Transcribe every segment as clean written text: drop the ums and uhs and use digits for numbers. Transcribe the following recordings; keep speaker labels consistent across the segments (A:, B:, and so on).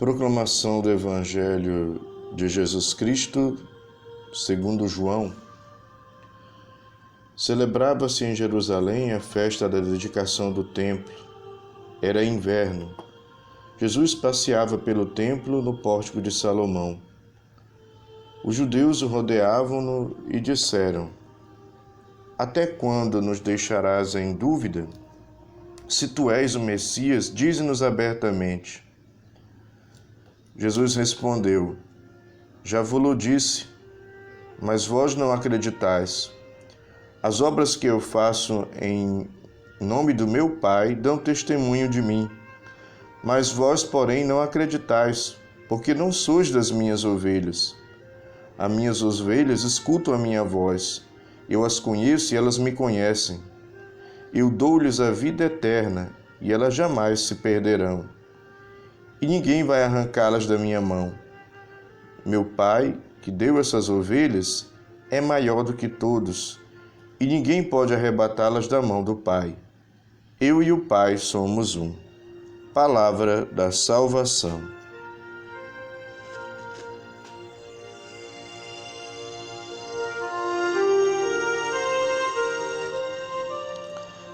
A: Proclamação do Evangelho de Jesus Cristo, segundo João. Celebrava-se em Jerusalém a festa da dedicação do templo. Era inverno. Jesus passeava pelo templo no pórtico de Salomão. Os judeus o rodeavam-no e disseram: Até quando nos deixarás em dúvida? Se tu és o Messias, dize-nos abertamente. Jesus respondeu: Já vo-lo disse, mas vós não acreditais. As obras que eu faço em nome do meu Pai dão testemunho de mim. Mas vós, porém, não acreditais, porque não sois das minhas ovelhas. As minhas ovelhas escutam a minha voz. Eu as conheço e elas me conhecem. Eu dou-lhes a vida eterna, e elas jamais se perderão. E ninguém vai arrancá-las da minha mão. Meu Pai, que deu essas ovelhas, é maior do que todos, e ninguém pode arrebatá-las da mão do Pai. Eu e o Pai somos um. Palavra da salvação.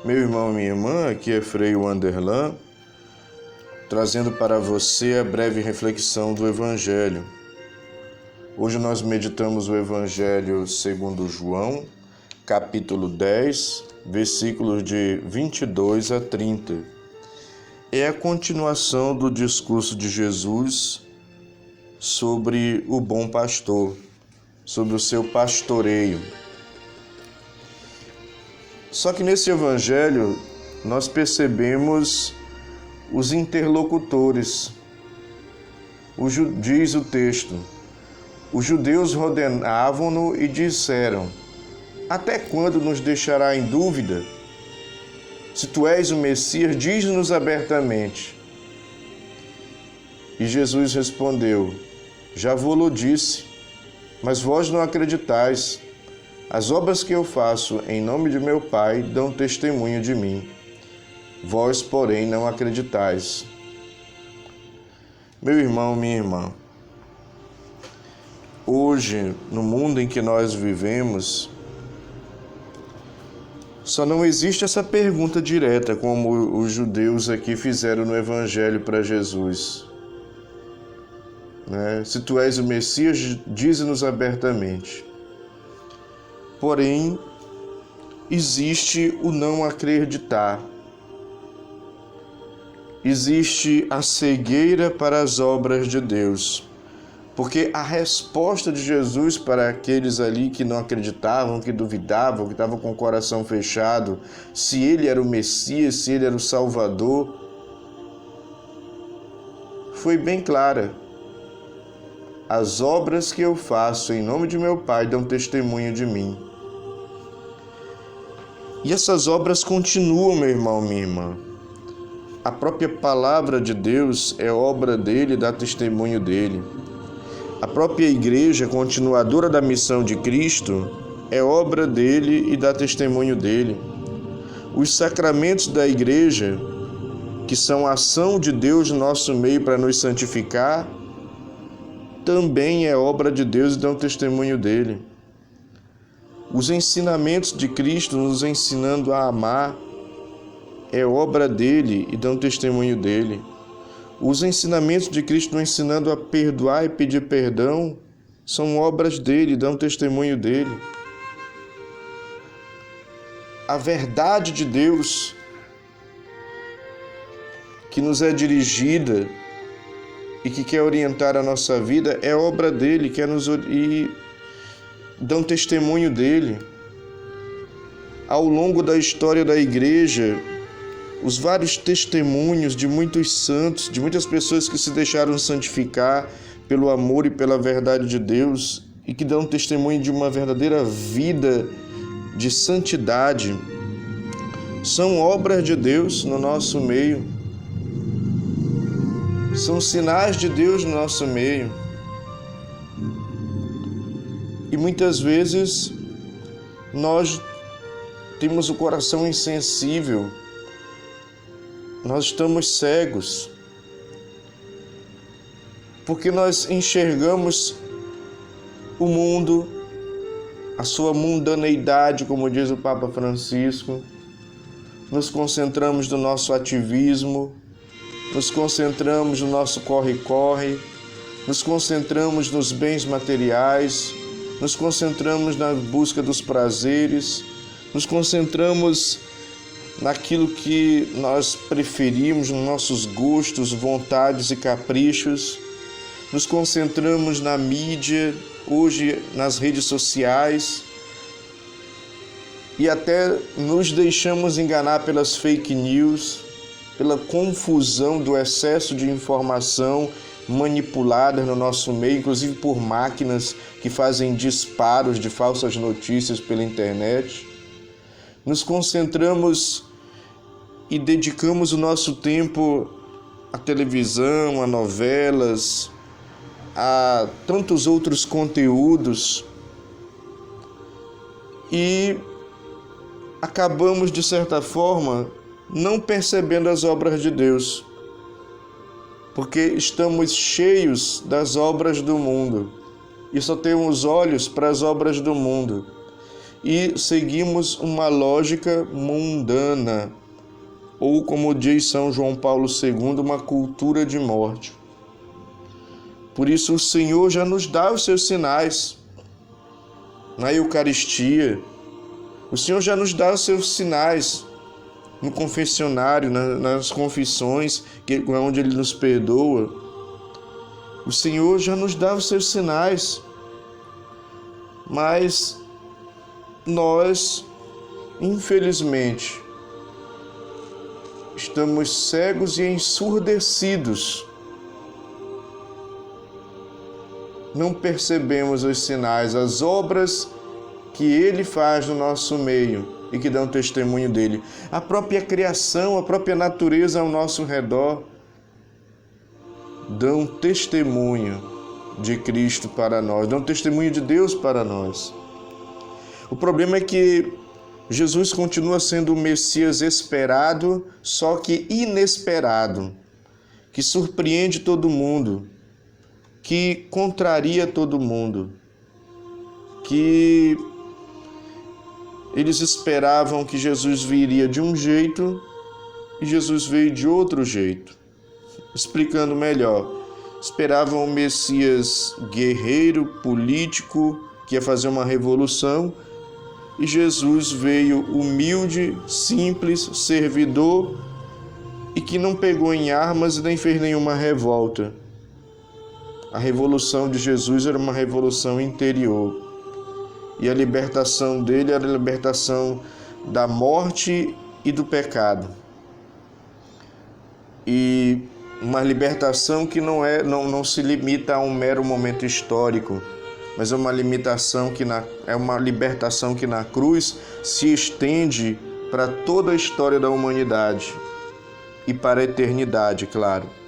A: Meu irmão e minha irmã, aqui é Frei Wanderlan, trazendo para você a breve reflexão do Evangelho. Hoje nós meditamos o Evangelho segundo João, capítulo 10, versículos de 22 a 30. É a continuação do discurso de Jesus sobre o bom pastor, sobre o seu pastoreio. Só que nesse Evangelho nós percebemos os interlocutores. Diz o texto: os judeus rodeavam-no e disseram: Até quando nos deixará em dúvida? Se tu és o Messias, diz-nos abertamente. E Jesus respondeu: Já vo-lo disse, mas vós não acreditais. As obras que eu faço em nome de meu Pai dão testemunho de mim. Vós, porém, não acreditais. Meu irmão, minha irmã, hoje, no mundo em que nós vivemos, só não existe essa pergunta direta como os judeus aqui fizeram no Evangelho para Jesus. Se tu és o Messias, dize-nos abertamente. Porém, existe o não acreditar. Existe a cegueira para as obras de Deus. Porque a resposta de Jesus para aqueles ali que não acreditavam, que duvidavam, que estavam com o coração fechado, se ele era o Messias, se ele era o Salvador, foi bem clara. As obras que eu faço em nome de meu Pai dão testemunho de mim. E essas obras continuam, meu irmão, minha irmã. A própria palavra de Deus é obra dele, dá testemunho dele. A própria igreja, continuadora da missão de Cristo, é obra dele e dá testemunho dele. Os sacramentos da igreja, que são a ação de Deus no nosso meio para nos santificar, também é obra de Deus e dão testemunho dele. Os ensinamentos de Cristo nos ensinando a amar é obra dele e dão testemunho dele. Os ensinamentos de Cristo nos ensinando a perdoar e pedir perdão são obras dele, dão testemunho dele. A verdade de Deus que nos é dirigida e que quer orientar a nossa vida é obra dele, e dão testemunho dele. Ao longo da história da igreja, os vários testemunhos de muitos santos, de muitas pessoas que se deixaram santificar pelo amor e pela verdade de Deus e que dão testemunho de uma verdadeira vida de santidade, são obras de Deus no nosso meio. São sinais de Deus no nosso meio. E muitas vezes nós temos o coração insensível, nós estamos cegos. porque nós enxergamos o mundo, a sua mundaneidade, como diz o Papa Francisco, nos concentramos no nosso ativismo, nos concentramos no nosso corre-corre, nos concentramos nos bens materiais, nos concentramos na busca dos prazeres, nos concentramos naquilo que nós preferimos, nos nossos gostos, vontades e caprichos, nos concentramos na mídia, hoje nas redes sociais, e até nos deixamos enganar pelas fake news, pela confusão do excesso de informação manipulada no nosso meio, inclusive por máquinas que fazem disparos de falsas notícias pela internet. Nos concentramos e dedicamos o nosso tempo à televisão, a novelas, a tantos outros conteúdos e acabamos, de certa forma, não percebendo as obras de Deus, porque estamos cheios das obras do mundo e só temos olhos para as obras do mundo e seguimos uma lógica mundana, ou como diz São João Paulo II, uma cultura de morte. Por isso o Senhor já nos dá os seus sinais na Eucaristia. O Senhor já nos dá os seus sinais no confessionário, nas confissões, onde Ele nos perdoa. O Senhor já nos dá os seus sinais. Mas nós, infelizmente, estamos cegos e ensurdecidos. Não percebemos os sinais, as obras que Ele faz no nosso meio e que dão testemunho dele. A própria criação, a própria natureza ao nosso redor dão testemunho de Cristo para nós, dão testemunho de Deus para nós. O problema é que Jesus continua sendo o Messias esperado, só que inesperado, que surpreende todo mundo, que contraria todo mundo, que eles esperavam que Jesus viria de um jeito e Jesus veio de outro jeito. Explicando melhor, esperavam um Messias guerreiro, político, que ia fazer uma revolução, e Jesus veio humilde, simples, servidor e que não pegou em armas e nem fez nenhuma revolta. A revolução de Jesus era uma revolução interior. E a libertação dele era a libertação da morte e do pecado. E uma libertação que não se limita a um mero momento histórico, mas é uma libertação que na cruz se estende para toda a história da humanidade e para a eternidade, claro.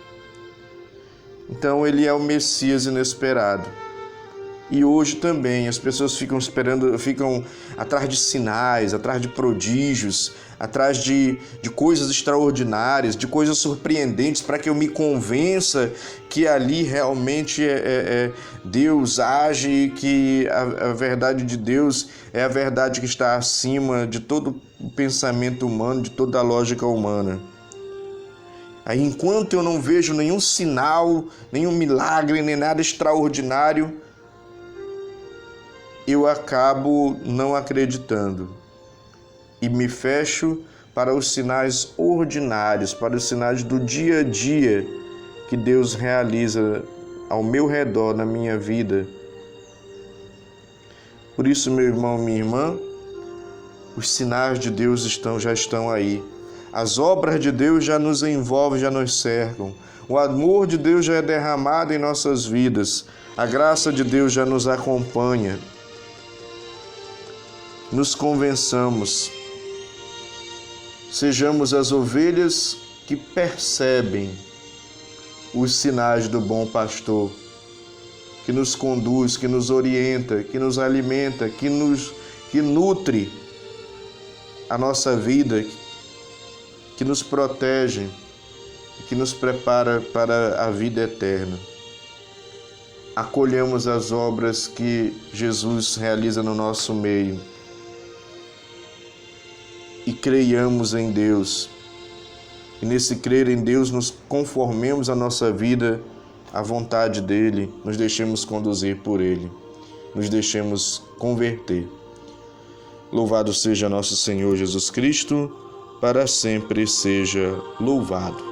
A: Então ele é o Messias inesperado. E hoje também as pessoas ficam atrás de sinais, atrás de prodígios, atrás de coisas extraordinárias, de coisas surpreendentes, para que eu me convença que ali realmente Deus age, que a verdade de Deus é a verdade que está acima de todo o pensamento humano, de toda a lógica humana. Aí, enquanto eu não vejo nenhum sinal, nenhum milagre, nem nada extraordinário, eu acabo não acreditando e me fecho para os sinais ordinários, para os sinais do dia a dia que Deus realiza ao meu redor, na minha vida. Por isso, meu irmão, minha irmã, os sinais de Deus já estão aí. As obras de Deus já nos envolvem, já nos cercam. O amor de Deus já é derramado em nossas vidas. A graça de Deus já nos acompanha. Nos convençamos, sejamos as ovelhas que percebem os sinais do bom pastor, que nos conduz, que nos orienta, que nos alimenta, que nutre a nossa vida, que nos protege, que nos prepara para a vida eterna. acolhamos as obras que Jesus realiza no nosso meio e creiamos em Deus. E nesse crer em Deus nos conformemos a nossa vida à vontade dEle, nos deixemos conduzir por Ele, nos deixemos converter. Louvado seja nosso Senhor Jesus Cristo, para sempre seja louvado.